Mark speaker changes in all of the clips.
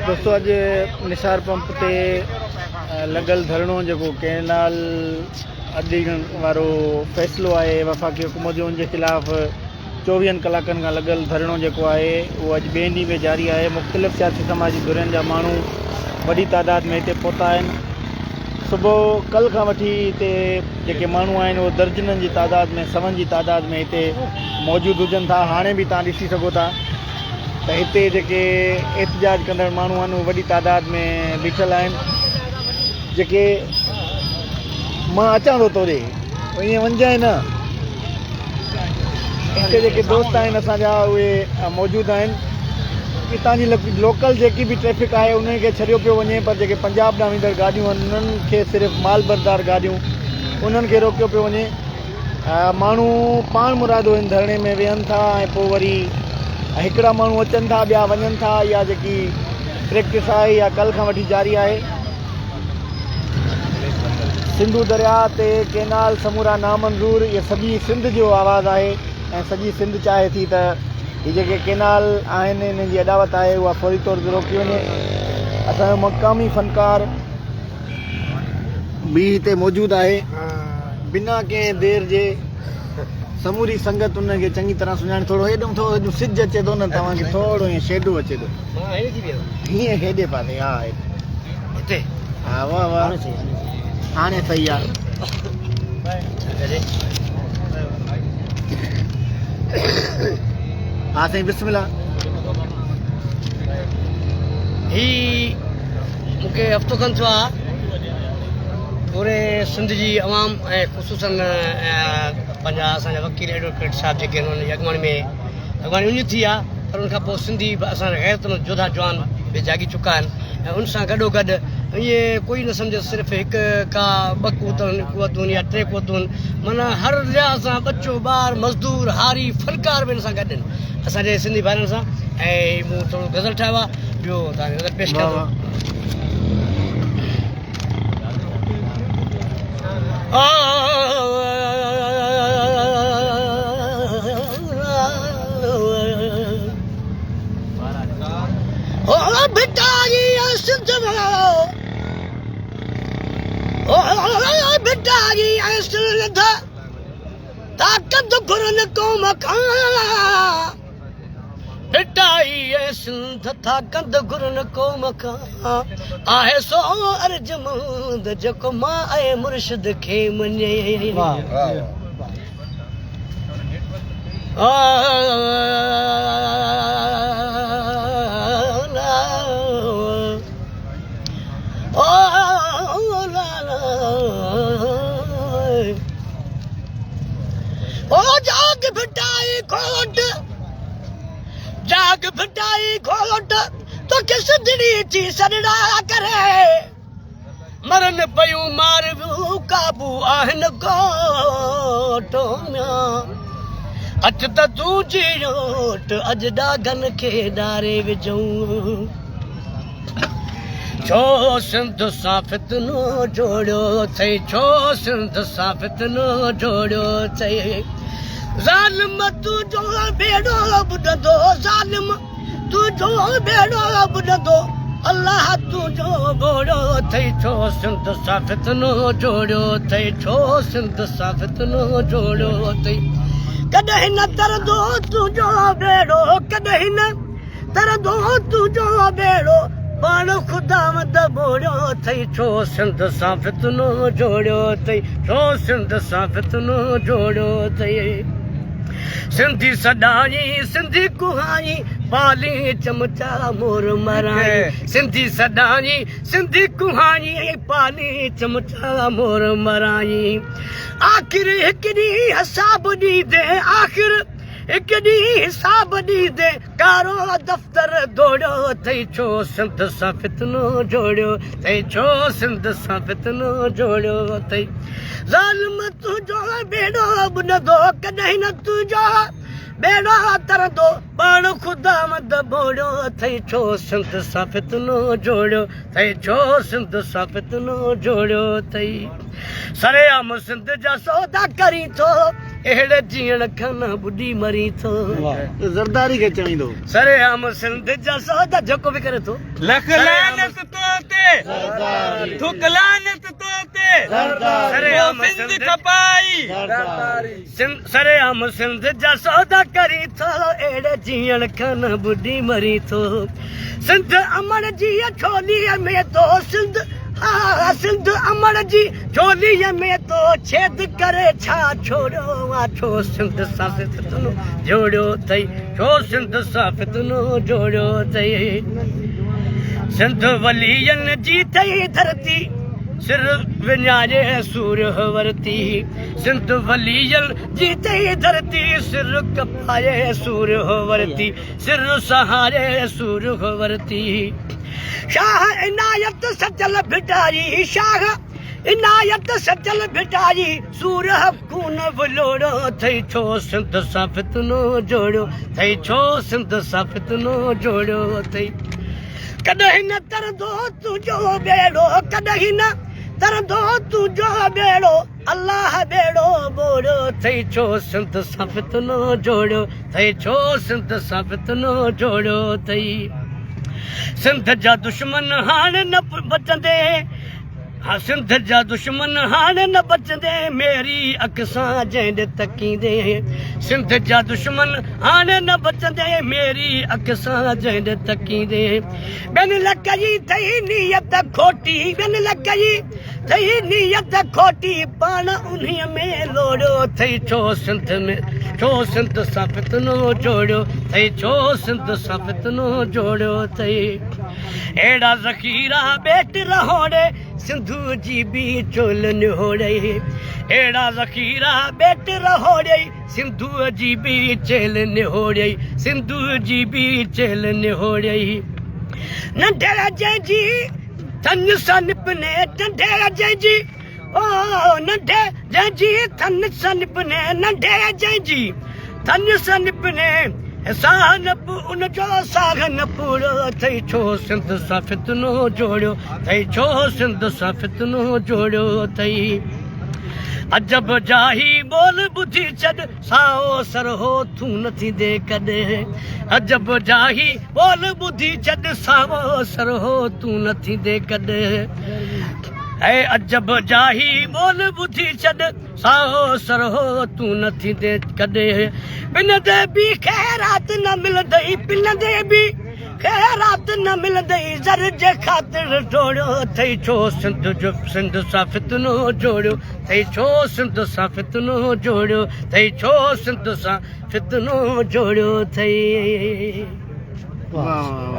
Speaker 1: दोस्तों अज निसार पंप ते लगल धरणो जो कैनाल अधीकरण वारो फैसलो है वफाकी हुकूमत जो उनके खिलाफ़ 24 कलाकनि खां लगल धरणो जो है वो अज ॿिए ॾींहं में जारी है। मुख़्तलिफ़ सियासी समाजी धुरनि जा माण्हू वॾी तादाद में हिते पहुता आहिनि। सुबुह कल खां वठी हिते जेके माण्हू आहिनि वो दर्जननि जी तादाद में सवनि जी तादाद में हिते मौजूदु हुजनि था। हाणे बि तव्हां ॾिसी सघो था त हिते जेके एहतजाज कंदड़ माण्हू आहिनि उहे वॾी तादाद में बीठल आहिनि। जेके मां अचां थो तोड़े ईअं वञजांइ न, हिते जेके दोस्त आहिनि असांजा उहे मौजूदु आहिनि। हितां जी लोकल जेकी बि ट्रैफिक आहे उन्हनि खे छॾियो पियो वञे, पर जेके पंजाब ॾांहुं ईंदड़ गाॾियूं आहिनि उन्हनि खे सिर्फ़ु माल बरदार गाॾियूं उन्हनि खे रोकियो पियो वञे। माण्हू पाण मुरादो इन धरणे में वेहनि था ऐं पोइ वरी हिकिड़ा माण्हू अचनि था, ॿिया वञनि था। या जेकी प्रैक्टिस आहे या कल खां वठी जारी आहे। सिंधु दरिया ते कैनाल समूरा नामंज़ूर, इहा सॼी सिंध जो आवाज़ु आहे ऐं सॼी सिंध चाहे थी त हीअ जेके कैनाल आहिनि इन्हनि जी अॾावत आहे उहा फौरी तौर ते रोकी वञे। असांजो मक़ामी फ़नकार बि हिते मौजूदु आहे। बिना कंहिं देरि जे समूरी संगत उनखे चङी तरह सुञाणे। थोरो हेॾो थोरो सिज अचे थो न तव्हांखे, थोरो हीअं शेडो अचे थो हीअं हेॾे पासे। हा हिते हा वाह वाह हाणे सही आहे। हा साईं बिस्मिल्लाह।
Speaker 2: ही मूंखे हफ़्तो खनि थियो आहे पूरे सिंध जी अवाम ऐं ख़ुशूसन पंहिंजा असांजा वकील एडवोकेट साहिब जेके आहिनि उन्हनि जी अॻुवाणी उन थी आहे, पर उनखां पोइ सिंधी असांजा गैरतमंद जोधा जवान बि जागी चुका आहिनि ऐं उन सां गॾोगॾु इहे कोई न सम्झे सिर्फ़ु हिकु का ॿ क़ुवतूं या 3 क़ुवतूं, माना हर लिहाज़ सां बच्चो ॿार मज़दूर हारी फ़नकार बि हिन सां गॾु आहिनि असांजे सिंधी भाइरनि सां। ऐं मूं थोरो गज़ल ठाहियो आहे, ॿियो तव्हांखे गज़ल पेश कयां। ताकत घुरन कौम खां बिटाई सिंध ताकत घुरन कौम खां आहे सो अर्जमंद जेको मां ऐं मुर्शिद खे मञे। जाग बिटाई घोट जाग बिटाई घोट तो किस दिली थी सड़ना करे मरन पयूं मारवियूं काबू आहिनि गोटो में अच त तूं जीरोट अॼु ॾागनि खे डारे विझूं। छो सिंध सां फितनो जोड़ियो अथई, छो सिंध सां फितनो जोड़ियो अथई। ज़ालिम तुंहिंजो बेड़ो ॿुधंदो, ज़ालिम तुंहिंजो बेड़ो ॿुधंदो, अलाह तुंहिंजो बोड़ो अथई। छो सिंध सां फितनो जोड़ियो अथई, छो सिंध सां फितनो जोड़ियो अथई। कॾहिं न तरंदो तुंहिंजो बेड़ो, कॾहिं न तरंदो तुंहिंजो बेड़ो, पाण ख़ुदा मद बोड़ियो अथई। छो सिंध सां फितनो जोड़ियो अथई, छो सिंध सां फितनो जोड़ियो अथई। सिंधी सॾाई सिंधी कुहाई पाली चमचा मोर मराई, सिंधी सॾाई सिंधी कुहाई पाली चमचा मोर मराई। आख़िर हिकु ॾींहुं हिसाब ॾींदे, आख़िर हिकु ॾींहुं हिसाब ॾींदे कारो दफ़्तर दौड़ियो अथई। छो सिंध सां फितनो जोड़ियो अथई, छो सिंध सां फितनो जोड़ियो अथई। ज़ालिम तुंहिंजो बेड़ो ॿुधंदो, कॾहिं न तुंहिंजो बेड़ा तरंदो, पाण ख़ुदा मद बोड़ियो अथई। छो सिंध सां फितनो जोड़ियो अथई, छो सिंध सां फितनो जोड़ियो अथई। सरेआम सिंध जा सौदा करी थो एड़े जीअण खाना बुढ़ी मरी थो
Speaker 1: ज़रदारी खे चवई थो
Speaker 2: सरे आम सिंध जा सौदा जेको बि करे थो
Speaker 3: लख लानत तो ते थुक लानत तो ते
Speaker 2: सरे आम
Speaker 3: सिंध खपाई
Speaker 2: सरे आम सिंध जा सौदा करी थो एड़े जीअण खाना बुढ़ी मरी थो सिंध अमर जी छोलीअ में तो सिंध सिंध अमर जी छोलीअ में तो छेद करे छा छोड़ो छो सिंध सां फितनो जोड़ियो अथई छो सिंध सां फितनो जोड़ियो अथई सिंध वलियनि जी अथई धरती सिर विञारे सूर वरती सिंध वलियनि जी अथई धरती सिर कपाए सूर वरती सिर सहारे सूर वरती शाह इनायत सचल भिटारी शाह इनायत सचल भिटारी सूर खून वलोड़ो थई छो सिंध सां फितनो जोड़ियो थई छो सिंध सां फितनो जोड़ियो थई कॾहिं न तरंदो तुंहिंजो बेड़ो कॾहिं न तरंदो तुंहिंजो बेड़ो अल्लाह बेड़ो बोड़ियो थई छो सिंध सां फितनो जोड़ियो थई छो सिंध सां फितनो जोड़ियो थई सिंध जा दुश्मन हाणे न बचंदे हाँ सिंध जा दुश्मन हाणे न बचंदे मेरी अख सां जंहिं तकींदे सिंध जा दुश्मन हाणे न बचंदे मेरी अख सां जंहिं तकींदे ॿियनि लक जी थई नियत खोटी ॿियनि लक जी थई नियत खोटी पाण उन्हीअ में लोड़ियो थई छो सिंध में छो सिंध सां फितनो जोड़ियो थई छो सिंध सां फितनो जोड़ियो थई अहिड़ा ज़ख़ीरा बेट रहोड़े सिंधू जी बि चोल निहोड़े अहिड़ा ज़ख़ीरा बेट रहोड़े सिंधू जी बि चेल निहोड़े सिंधू जी बि चेल निहोड़े नंढे जंहिंजी थन सां निपने नंढे जंहिंजी ओ नंढे जंहिंजी थन सां निपने नंढे जंहिंजी थन सां निपने साह न उनजो साग न पूरो थई छो सिंध सां फितनो जोड़ियो थई छो सिंध सां फितनो जोड़ियो थई अजब जाही बोल ॿुधी छॾ साओ सरहो तूं न थींदे कॾहिं अजब जाही बोल ॿुधी छॾ साओ सरहो तूं न थींदे कॾहिं ऐं अजब जाही बोल ॿुधी छॾ साओ सरहो तूं न थींदे कॾहिं पिन ते बि ख़ैरात न मिलंदई पिन ते बि ख़ैरात न मिलंदई ज़र जे ख़ातिर जोड़ियो थई छो सिंध जो सिंध सां फितनो जोड़ियो थई छो सिंध सां फितनो जोड़ियो थई छो सिंध सां फितनो जोड़ियो थई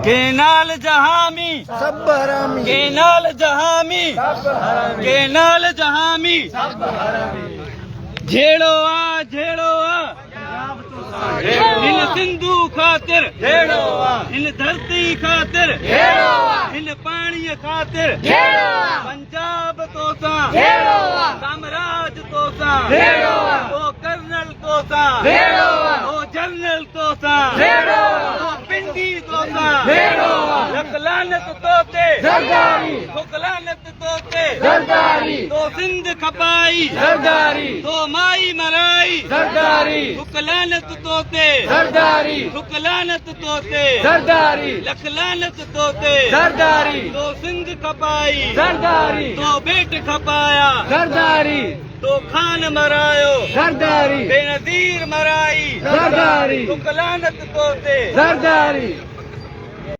Speaker 3: केनाल जहामी
Speaker 1: सब हरामी
Speaker 3: केनाल जहामी केनाल जहामी झेड़ो आ हिन सिंधू ख़ातिर हिन धरती ख़ातिर हिन पाणीअ ख़ातिर पंजाब तोसां साम्राज तोसां ओ कर्नल तोसां ओ जनरल तोसां ओ पिंडी तोसां लख लानत तोते थुक लानत तोते तो सिंध खपाई तो माई मराई थुक लानत तोते थुक लानत तोते लख लानत तोते तो सिंध खपाई तो बेट खपाया तो खान मरायो बेनज़ीर मराई थुक लानत तोते